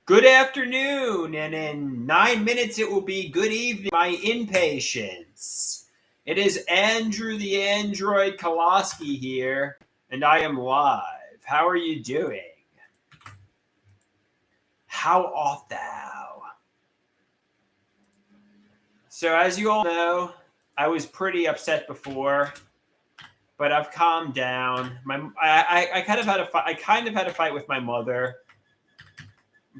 Good afternoon, and in 9 minutes it will be good evening, my impatience. It is Andrew the Android Koloski here, and I am live. How are you doing? How art thou? So, as you all know, I was pretty upset before, but I've calmed down. I kind of had a fight with my mother,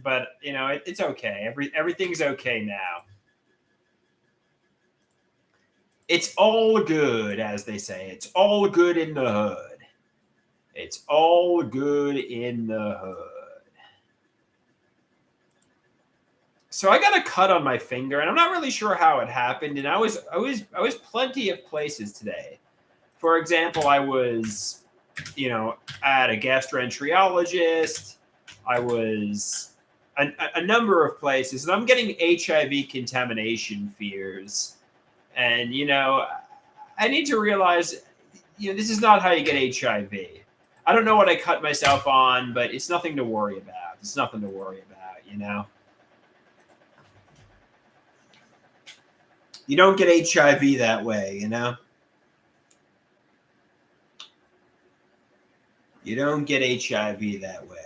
but it's okay. Everything's okay now. It's all good, as they say. It's all good in the hood. It's all good in the hood. So I got a cut on my finger, and I'm not really sure how it happened. And I was plenty of places today. For example, I was, at a gastroenterologist. I was a number of places, and I'm getting HIV contamination fears. And I need to realize, this is not how you get HIV. I don't know what I cut myself on, but it's nothing to worry about. It's nothing to worry about. You don't get HIV that way, You don't get HIV that way.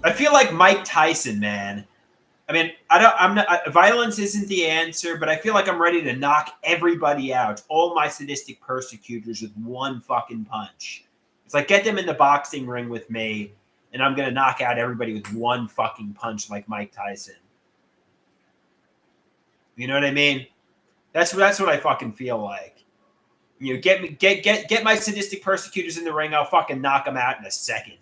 I feel like Mike Tyson, man. I mean, violence isn't the answer, but I feel like I'm ready to knock everybody out, all my sadistic persecutors, with one fucking punch. It's like, get them in the boxing ring with me, and I'm going to knock out everybody with one fucking punch like Mike Tyson. You know what I mean? That's what I fucking feel like. Get my sadistic persecutors in the ring, I'll fucking knock them out in a second.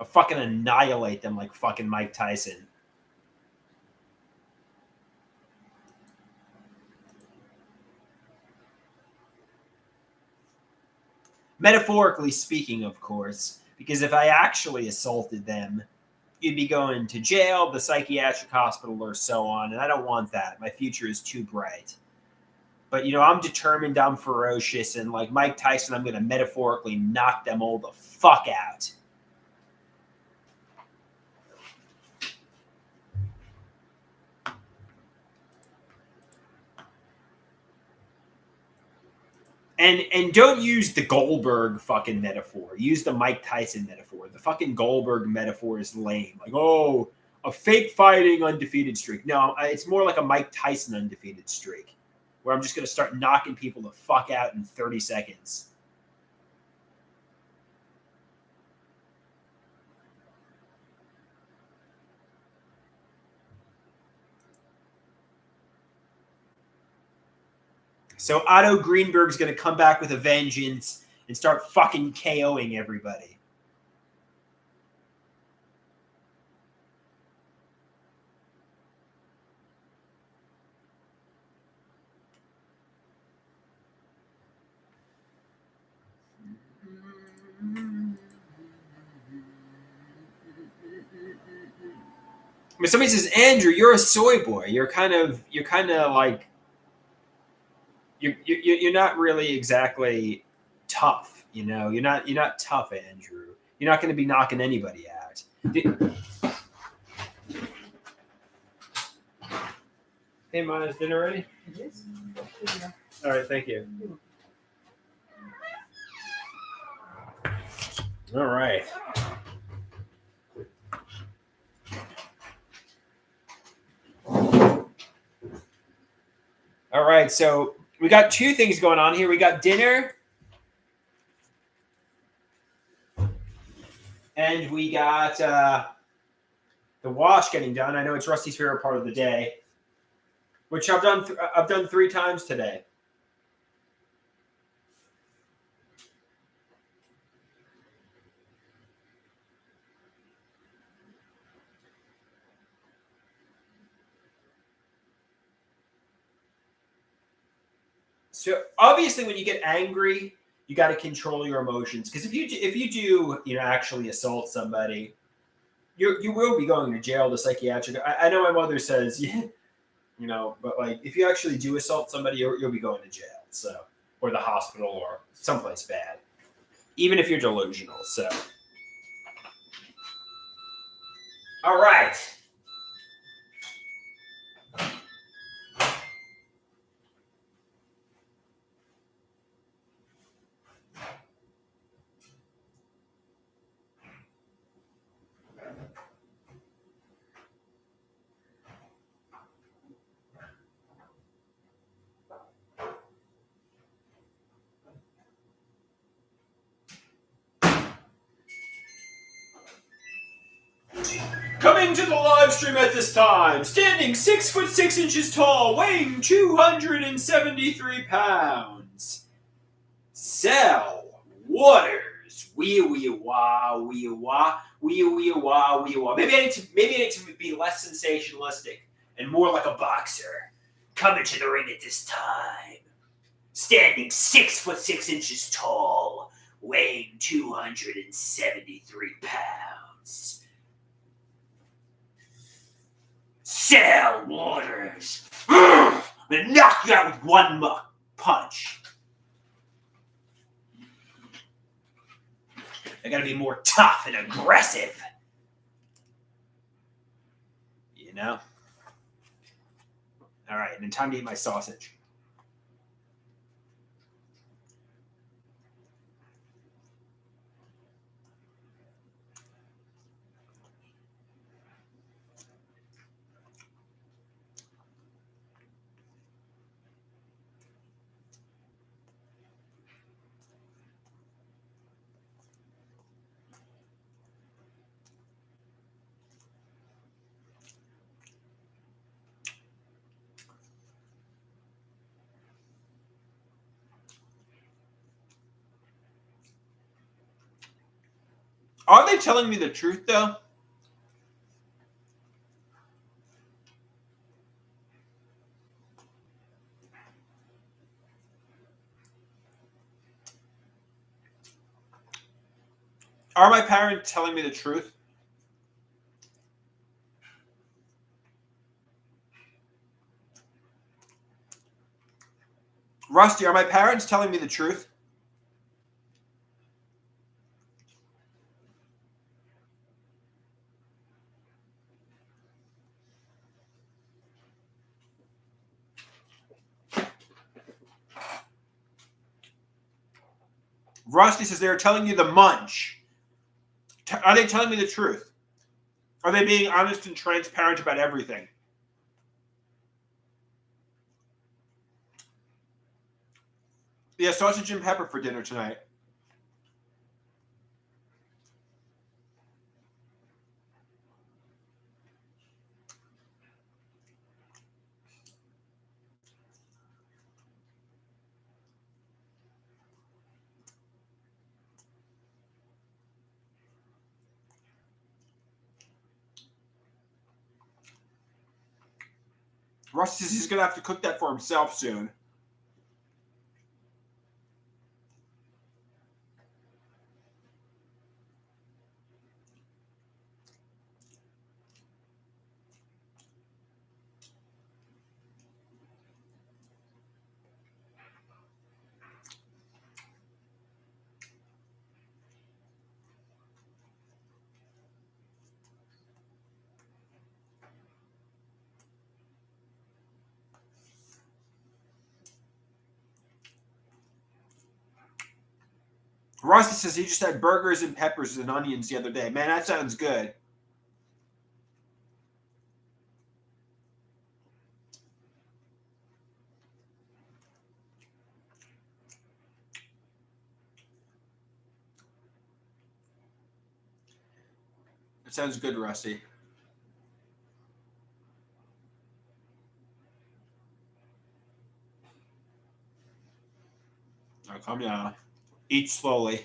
I'll fucking annihilate them like fucking Mike Tyson. Metaphorically speaking, of course, because if I actually assaulted them, you'd be going to jail, the psychiatric hospital, or so on, and I don't want that. My future is too bright. But, I'm determined, I'm ferocious, and like Mike Tyson, I'm going to metaphorically knock them all the fuck out. And don't use the Goldberg fucking metaphor. Use the Mike Tyson metaphor. The fucking Goldberg metaphor is lame. Like, oh, a fake fighting undefeated streak. No, it's more like a Mike Tyson undefeated streak, where I'm just going to start knocking people the fuck out in 30 seconds. So Otto Greenberg's going to come back with a vengeance and start fucking KOing everybody. When somebody says, Andrew, you're a soy boy. You're kind of like, you're not really exactly tough, You're not tough, Andrew. You're not going to be knocking anybody out. Hey, Mom, is dinner ready? Yes. All right, thank you. All right. All right, so we got two things going on here. We got dinner, and we got the wash getting done. I know it's Rusty's favorite part of the day, which I've done 3 times today. So obviously, when you get angry, you got to control your emotions, because if you do actually assault somebody, you will be going to jail, to psychiatric. I know my mother says, yeah, But like if you actually do assault somebody, you'll be going to jail, so, or the hospital or someplace bad, even if you're delusional. So, all right. Coming to the live stream at this time, standing 6'6" tall, weighing 273 pounds. Sal Waters. Wee wee wah, wee wah, wee wee wah, wee wah. Maybe I need to be less sensationalistic and more like a boxer. Coming to the ring at this time, standing 6'6" tall, weighing 273 pounds. Sal Waters. I'm gonna knock you out with one punch. I gotta be more tough and aggressive. All right, and then time to eat my sausage. Are they telling me the truth, though? Are my parents telling me the truth? Rusty, are my parents telling me the truth? Rusty says they're telling you the munch. Are they telling me the truth? Are they being honest and transparent about everything? Yeah, sausage and pepper for dinner tonight. Rusty says he's going to have to cook that for himself soon. Rusty says he just had burgers and peppers and onions the other day. Man, that sounds good. That sounds good, Rusty. Now calm down. Eat slowly.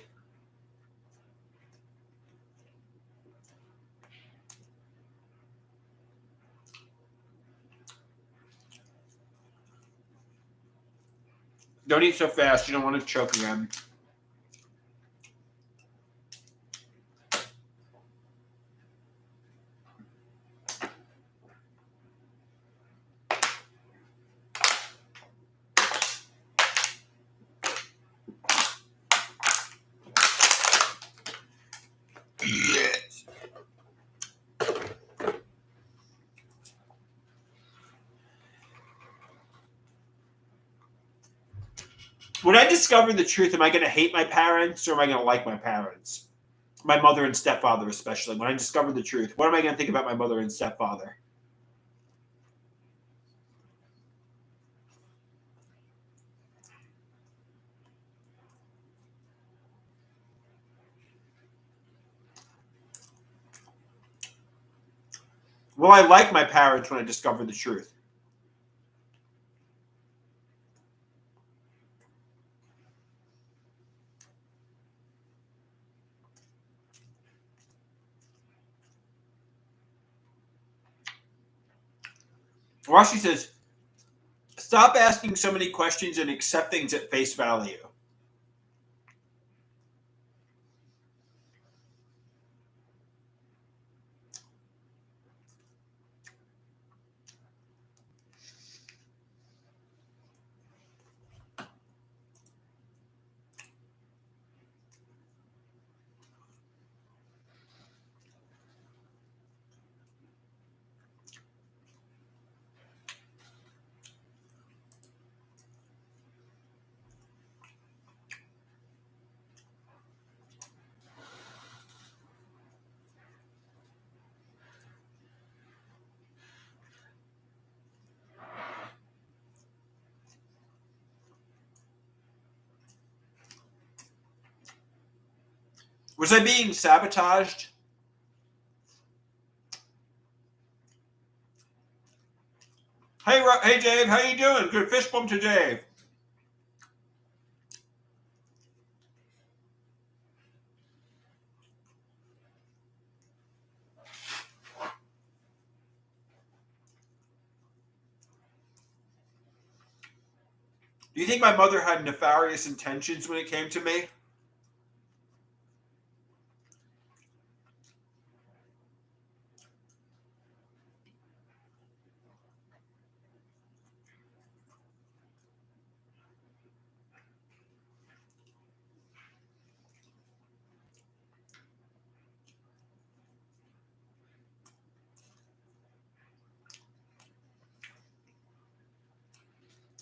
Don't eat so fast. You don't want to choke again. Yes. When I discover the truth, am I going to hate my parents or am I going to like my parents? My mother and stepfather, especially. When I discover the truth, what am I going to think about my mother and stepfather? Will I like my parents when I discover the truth? Rashi says, stop asking so many questions and accept things at face value. Was I being sabotaged? Hey, Dave, how you doing? Good fist bump to Dave. Do you think my mother had nefarious intentions when it came to me?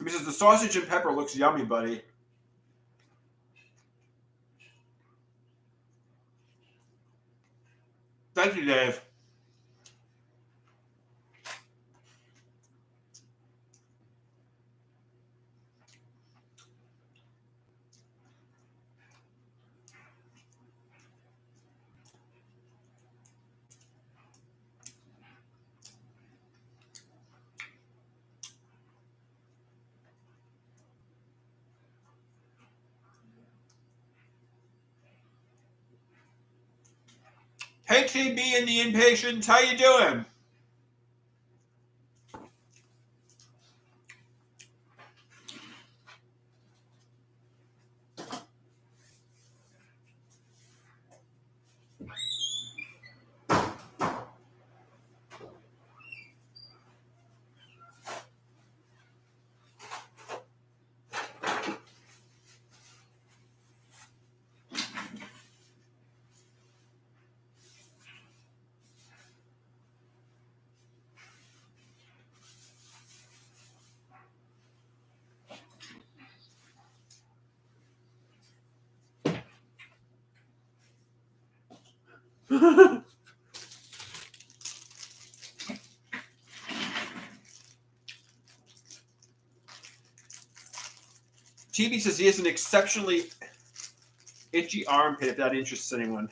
He says the sausage and pepper looks yummy, buddy. Thank you, Dave. Hey, TB and the Impatience, how you doing? TB says he has an exceptionally itchy armpit, if that interests anyone.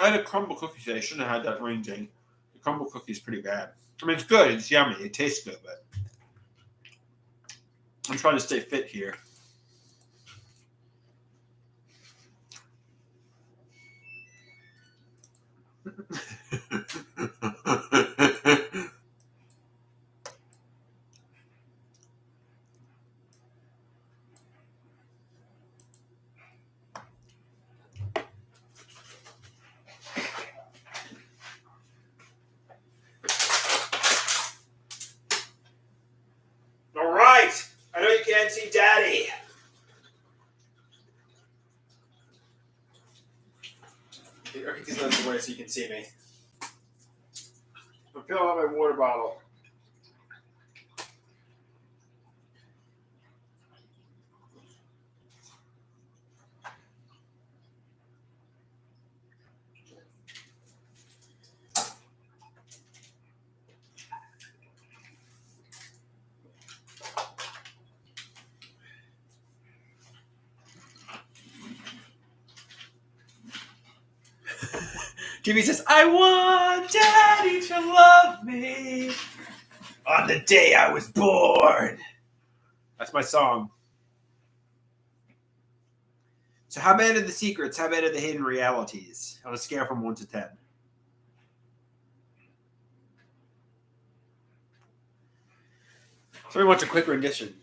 I had a crumble cookie today. I shouldn't have had that rain thing. The crumble cookie is pretty bad. I mean, it's good. It's yummy. It tastes good, but I'm trying to stay fit here. All right. I know you can't see Daddy. I'll get these lens away so you can see me. I'm filling up my water bottle. Jimmy says, I want Daddy to love me on the day I was born. That's my song. So how bad are the secrets? How bad are the hidden realities? On a scale from 1 to 10. Somebody wants a quick rendition.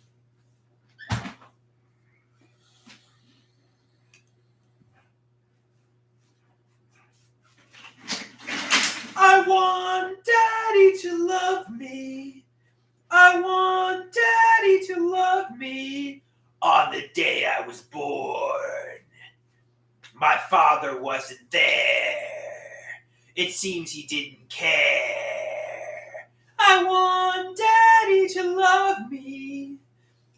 I want Daddy to love me. I want Daddy to love me on the day I was born. My father wasn't there. It seems he didn't care. I want Daddy to love me.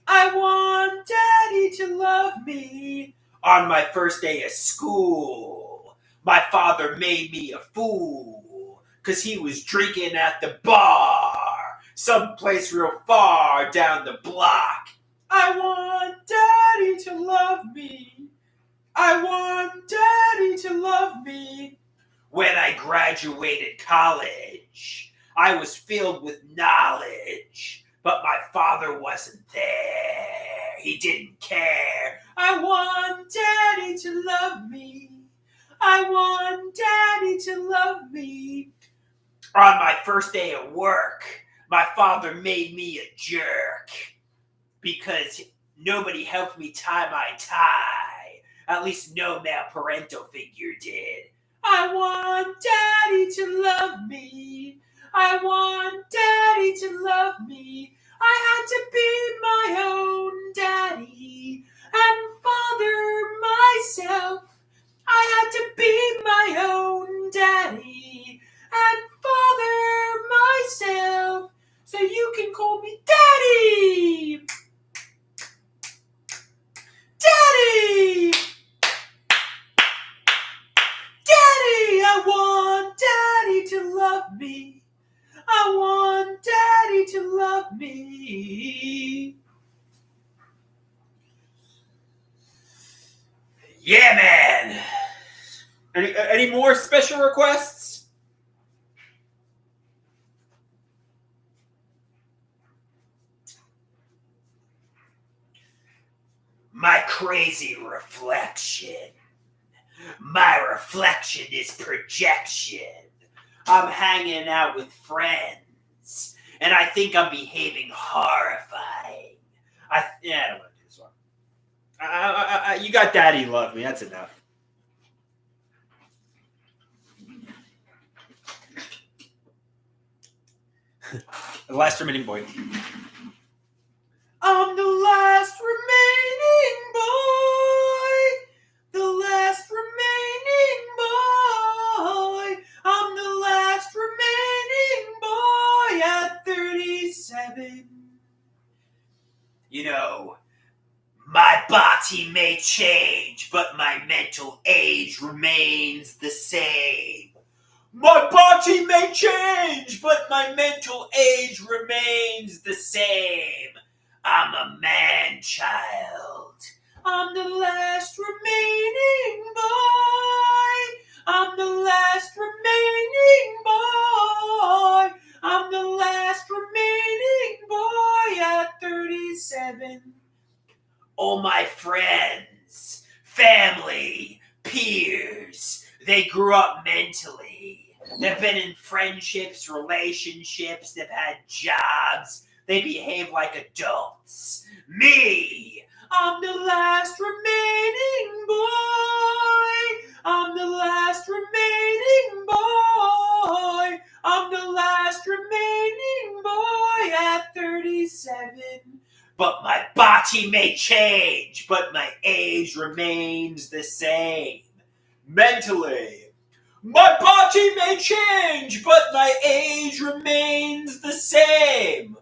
I want Daddy to love me on my first day of school. My father made me a fool, 'cause he was drinking at the bar, someplace real far down the block. I want Daddy to love me. I want Daddy to love me. When I graduated college, I was filled with knowledge, but my father wasn't there. He didn't care. I want Daddy to love me. I want Daddy to love me. On my first day of work, my father made me a jerk because nobody helped me tie my tie. At least no male parental figure did. I want Daddy to love me. I want Daddy to love me. I had to be my own daddy and father myself. I had to be my own daddy and father myself. So you can call me Daddy. Daddy! Daddy! I want Daddy to love me. I want Daddy to love me. Yeah, man. Any more special requests? My crazy reflection. My reflection is projection. I'm hanging out with friends, and I think I'm behaving horrifying. I don't want to do this one. You got Daddy love me. That's enough. The last remaining boy. I'm the last remaining boy. The last remaining boy. I'm the last remaining boy at 37. You know, my body may change, but my mental age remains the same. My body may change, but my mental age remains the same. I'm a man-child. I'm the last remaining boy. I'm the last remaining boy. I'm the last remaining boy at 37. all my friends, family, peers, they grew up mentally. They've been in friendships, relationships, they've had jobs, they behave like adults. Me, I'm the last remaining boy. I'm the last remaining boy. I'm the last remaining boy at 37. But my body may change, but my age remains the same. Mentally, my body may change, but my age remains the same.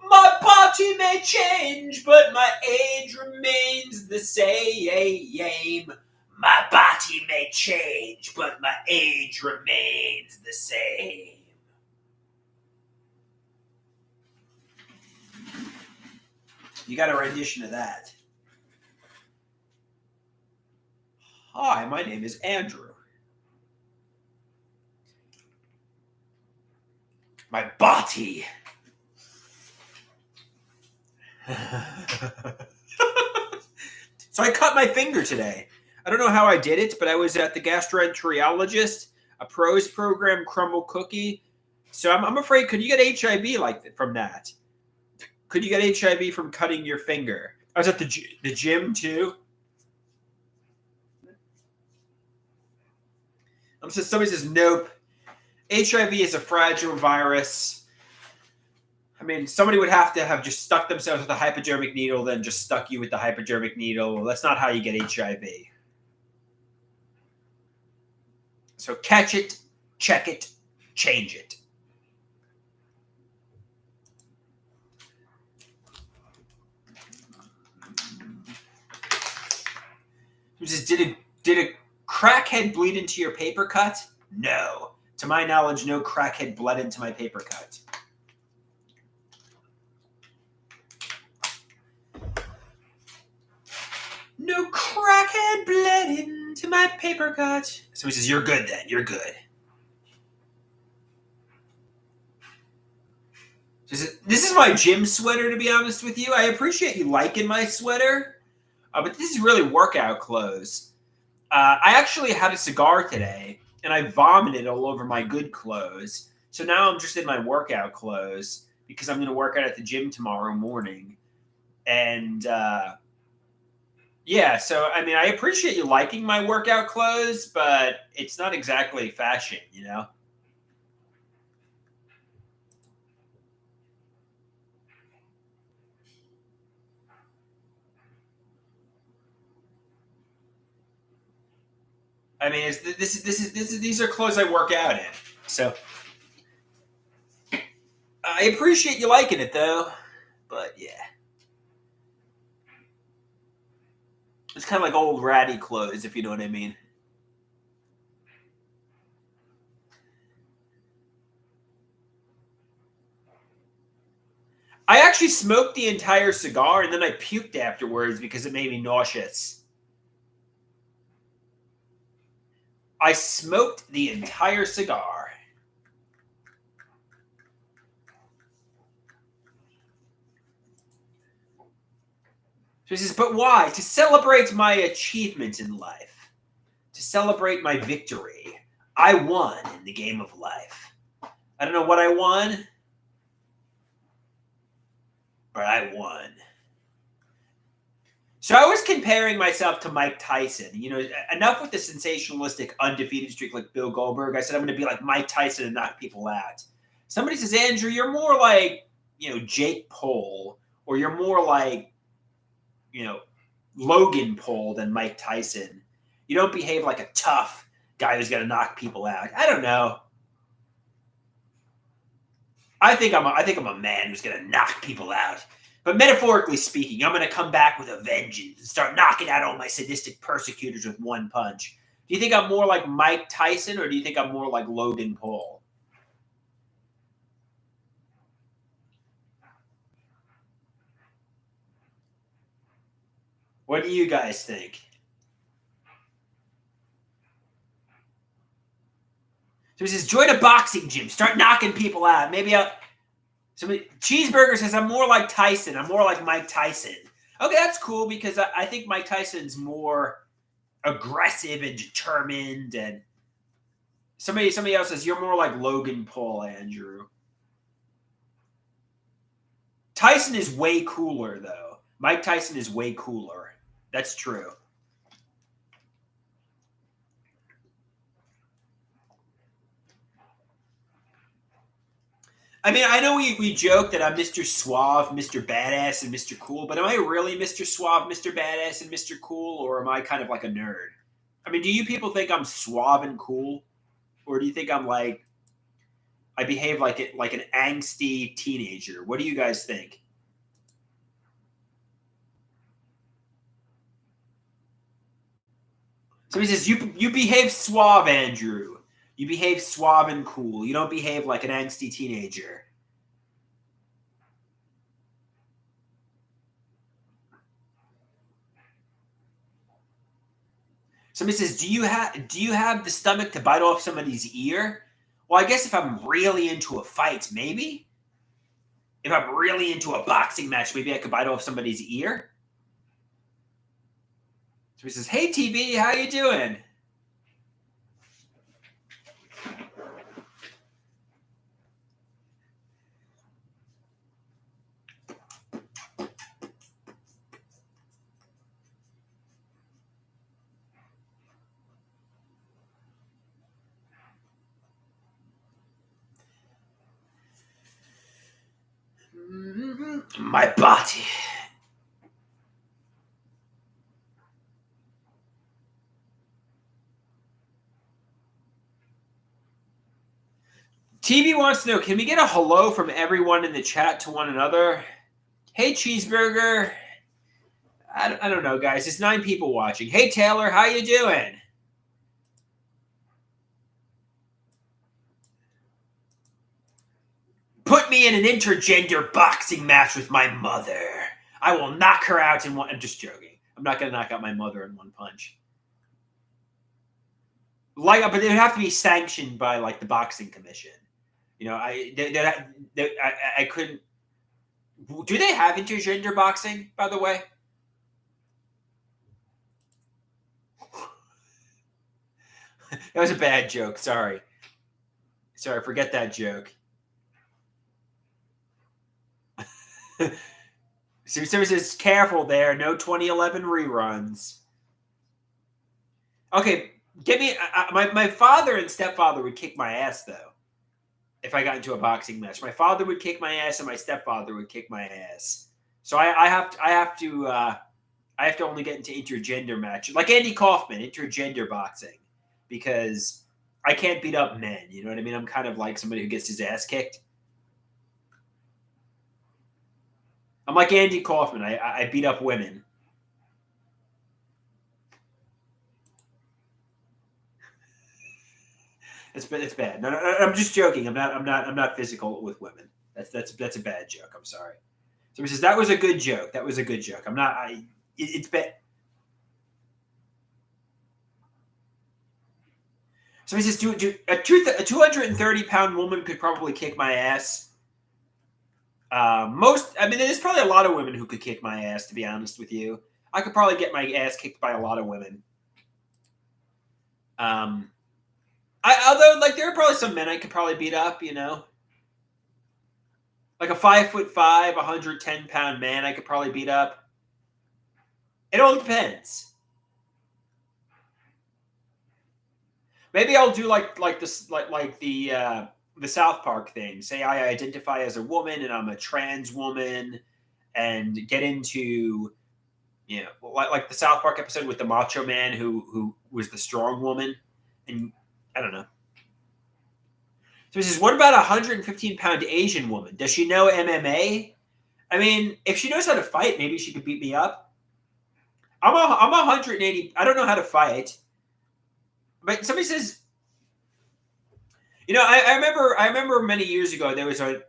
My body may change, but my age remains the same. My body may change, but my age remains the same. You got a rendition of that. Hi, my name is Andrew. My body. So I cut my finger today. I don't know how I did it, but I was at the gastroenterologist, a pros program crumble cookie. So I'm afraid, could you get HIV from that? Could you get HIV from cutting your finger? I was at the gym too. So somebody says, nope. HIV is a fragile virus. I mean, somebody would have to have just stuck themselves with a hypodermic needle, then just stuck you with the hypodermic needle. That's not how you get HIV. So catch it, check it, change it. Did a crackhead bleed into your paper cut? No. To my knowledge, no crackhead bled into my paper cut. No crackhead bled into my paper cut. So he says, you're good then. You're good. This is my gym sweater, to be honest with you. I appreciate you liking my sweater. But this is really workout clothes. I actually had a cigar today, and I vomited all over my good clothes. So now I'm just in my workout clothes because I'm going to work out at the gym tomorrow morning. And yeah, so I mean, I appreciate you liking my workout clothes, but it's not exactly fashion, you know? I mean, these are clothes I work out in. So I appreciate you liking it, though. But yeah, it's kind of like old ratty clothes, if you know what I mean. I actually smoked the entire cigar, and then I puked afterwards because it made me nauseous. I smoked the entire cigar. So he says, but why? To celebrate my achievement in life. To celebrate my victory. I won in the game of life. I don't know what I won, but I won. So I was comparing myself to Mike Tyson. You know, enough with the sensationalistic undefeated streak like Bill Goldberg. I said I'm going to be like Mike Tyson and knock people out. Somebody says, Andrew, you're more like, you know, Jake Paul, or you're more like, you know, Logan Paul than Mike Tyson. You don't behave like a tough guy who's going to knock people out. I don't know. I think I'm a man who's going to knock people out. But metaphorically speaking, I'm going to come back with a vengeance and start knocking out all my sadistic persecutors with one punch. Do you think I'm more like Mike Tyson, or do you think I'm more like Logan Paul? What do you guys think? So he says, join a boxing gym. Start knocking people out. Maybe Cheeseburger says, I'm more like Tyson. I'm more like Mike Tyson. Okay, that's cool because I think Mike Tyson's more aggressive and determined, and somebody else says you're more like Logan Paul, Andrew. Tyson is way cooler though. Mike Tyson is way cooler. That's true. I mean, I know we joke that I'm Mr. Suave, Mr. Badass, and Mr. Cool, but am I really Mr. Suave, Mr. Badass, and Mr. Cool, or am I kind of like a nerd? I mean, do you people think I'm suave and cool, or do you think I'm like I behave like an angsty teenager? What do you guys think? So he says you behave suave, Andrew. You behave suave and cool. You don't behave like an angsty teenager. Somebody says, do you have the stomach to bite off somebody's ear? Well, I guess if I'm really into a fight, maybe. If I'm really into a boxing match, maybe I could bite off somebody's ear. So he says, "Hey TB, how you doing?" My body. TV wants to know, can we get a hello from everyone in the chat to one another? Hey, Cheeseburger. I don't know, guys. There's 9 people watching. Hey, Taylor, how you doing? Put me in an intergender boxing match with my mother. I will knock her out in one. I'm just joking. I'm not going to knock out my mother in one punch. But it would have to be sanctioned by like the boxing commission. You know, I couldn't. Do they have intergender boxing, by the way? That was a bad joke. Sorry, forget that joke. So says, careful there. No 2011 reruns. Okay, get me. My father and stepfather would kick my ass though. If I got into a boxing match, my father would kick my ass and my stepfather would kick my ass. So I have to only get into intergender matches, like Andy Kaufman, intergender boxing, because I can't beat up men. You know what I mean? I'm kind of like somebody who gets his ass kicked. I'm like Andy Kaufman. I beat up women. It's bad. No, I'm just joking. I'm not physical with women. That's a bad joke. I'm sorry. Somebody says that was a good joke. That was a good joke. I'm not. It's bad. Somebody says a 230-pound woman could probably kick my ass. There's probably a lot of women who could kick my ass. To be honest with you, I could probably get my ass kicked by a lot of women. Although there are probably some men I could probably beat up. You know, like a 5'5", 110-pound man, I could probably beat up. It all depends. Maybe I'll do like the South Park thing. Say I identify as a woman and I'm a trans woman, and get into, you know, like the South Park episode with the Macho Man who was the strong woman, and I don't know. So he says, what about a 115-pound Asian woman? Does she know MMA? I mean, if she knows how to fight, maybe she could beat me up. I'm 180. I don't know how to fight. But somebody says, you know, I remember many years ago there was a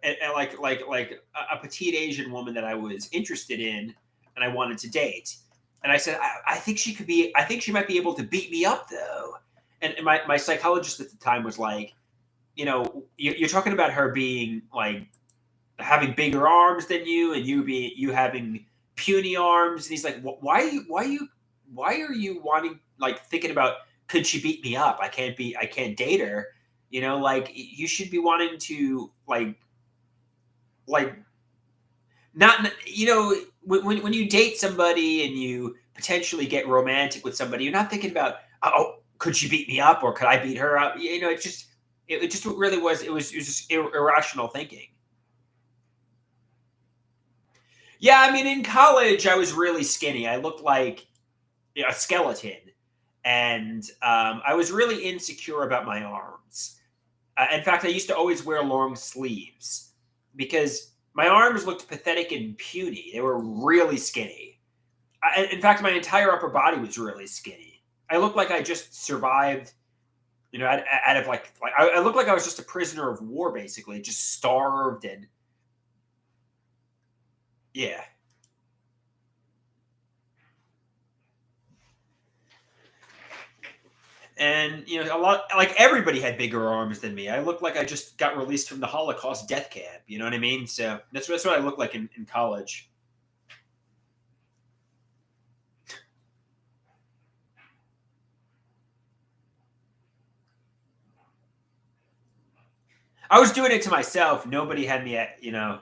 petite Asian woman that I was interested in and I wanted to date. And I said, I think she might be able to beat me up though. And my psychologist at the time was like, you know, you're talking about her being like having bigger arms than you and you having puny arms, and he's like, why are you wanting, like, thinking about, could she beat me up? I can't date her. You know, like, you should be wanting to, like not, you know, when you date somebody and you potentially get romantic with somebody, you're not thinking about, oh, could she beat me up or could I beat her up? You know, it just really was, it was just irrational thinking. Yeah, I mean, in college, I was really skinny. I looked like a skeleton, and I was really insecure about my arms. In fact, I used to always wear long sleeves because my arms looked pathetic and puny. They were really skinny. In fact, my entire upper body was really skinny. I looked like I just survived, you know, out of like I looked like I was just a prisoner of war, basically, just starved and yeah. And you know, a lot, like, everybody had bigger arms than me. I looked like I just got released from the Holocaust death camp. You know what I mean? So that's what I looked like in college. I was doing it to myself. Nobody had me at, you know.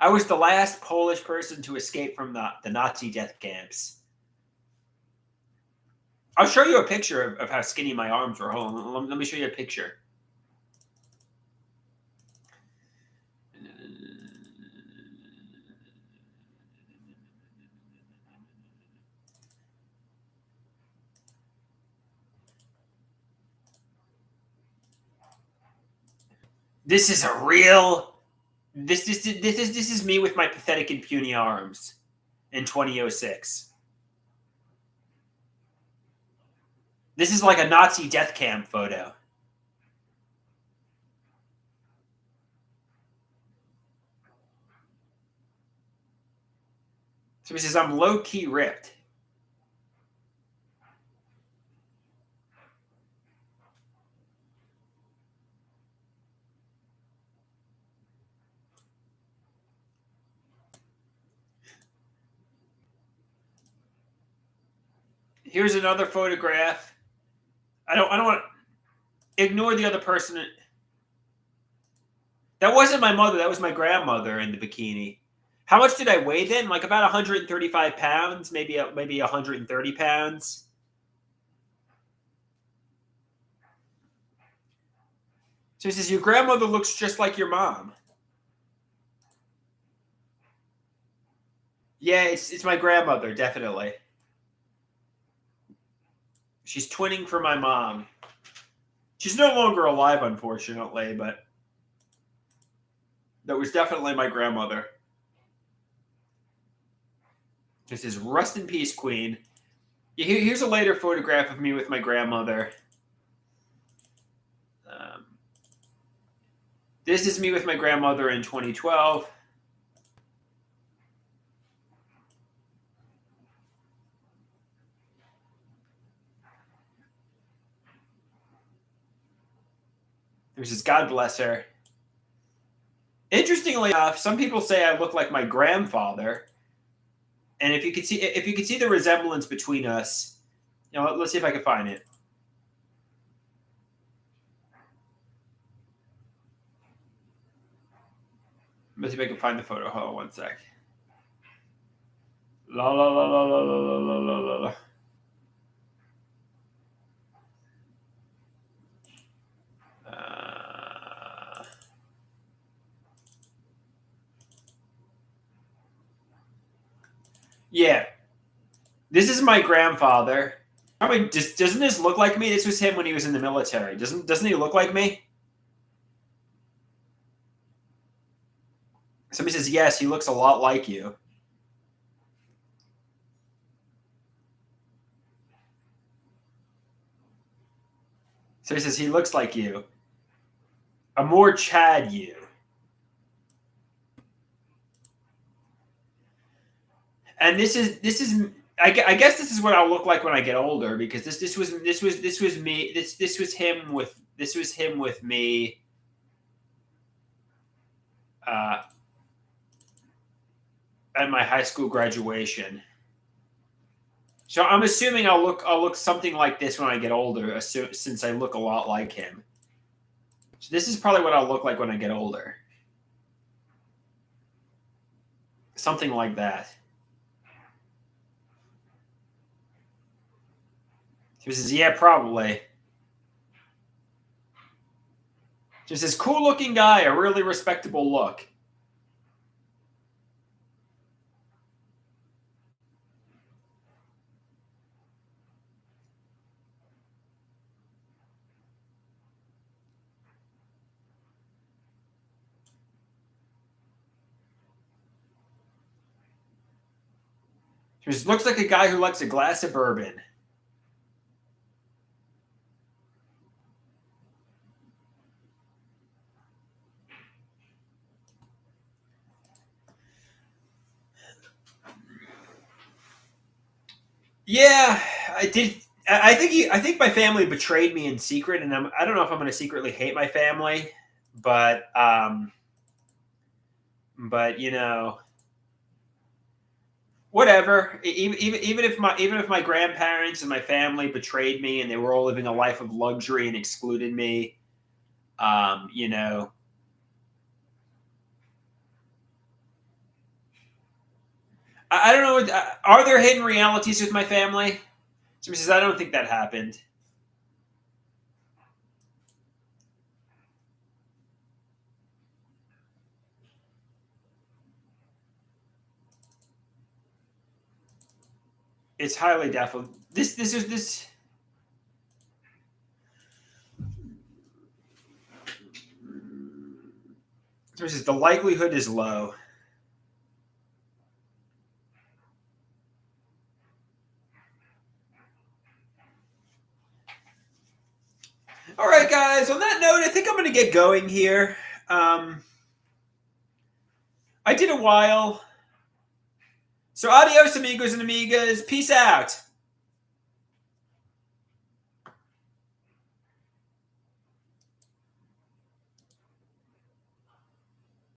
I was the last Polish person to escape from the Nazi death camps. I'll show you a picture of how skinny my arms were. Hold on, let me show you a picture. This is a real. This is me with my pathetic and puny arms in 2006. This is like a Nazi death camp photo. So he says I'm low key ripped. Here's another photograph. I don't want to ignore the other person. That wasn't my mother. That was my grandmother in the bikini. How much did I weigh then? Like about 135 pounds, maybe 130 pounds. So he says your grandmother looks just like your mom. Yeah, it's my grandmother, definitely. She's twinning for my mom. She's no longer alive, unfortunately, but that was definitely my grandmother. This is rest in peace, Queen. Here's a later photograph of me with my grandmother. Um, this is me with my grandmother in 2012. This is God bless her. Interestingly enough, some people say I look like my grandfather, and if you could see the resemblance between us, you know, let's see if I can find it. Let's see if I can find the photo. Hold on one sec. La la la la la la la la la la. Yeah, this is my grandfather. I mean, doesn't this look like me? This was him when he was in the military. Doesn't he look like me? Somebody says yes. He looks a lot like you. So he says he looks like you. A more Chad you. And this is I guess this is what I'll look like when I get older because this was me this was him with me at my high school graduation. So I'm assuming I'll look something like this when I get older, since I look a lot like him. So this is probably what I'll look like when I get older. Something like that. He says, yeah, probably. Just this cool looking guy, a really respectable look. Just looks like a guy who likes a glass of bourbon. Yeah, I did. I think my family betrayed me in secret, and I don't know if I'm going to secretly hate my family, but you know, whatever. Even if my grandparents and my family betrayed me, and they were all living a life of luxury and excluded me, you know. I don't know. Are there hidden realities with my family? Somebody says, I don't think that happened. It's highly doubtful. This is this. Somebody says the likelihood is low. All right, guys. On that note, I think I'm going to get going here. I did a while. So adios, amigos and amigas. Peace out.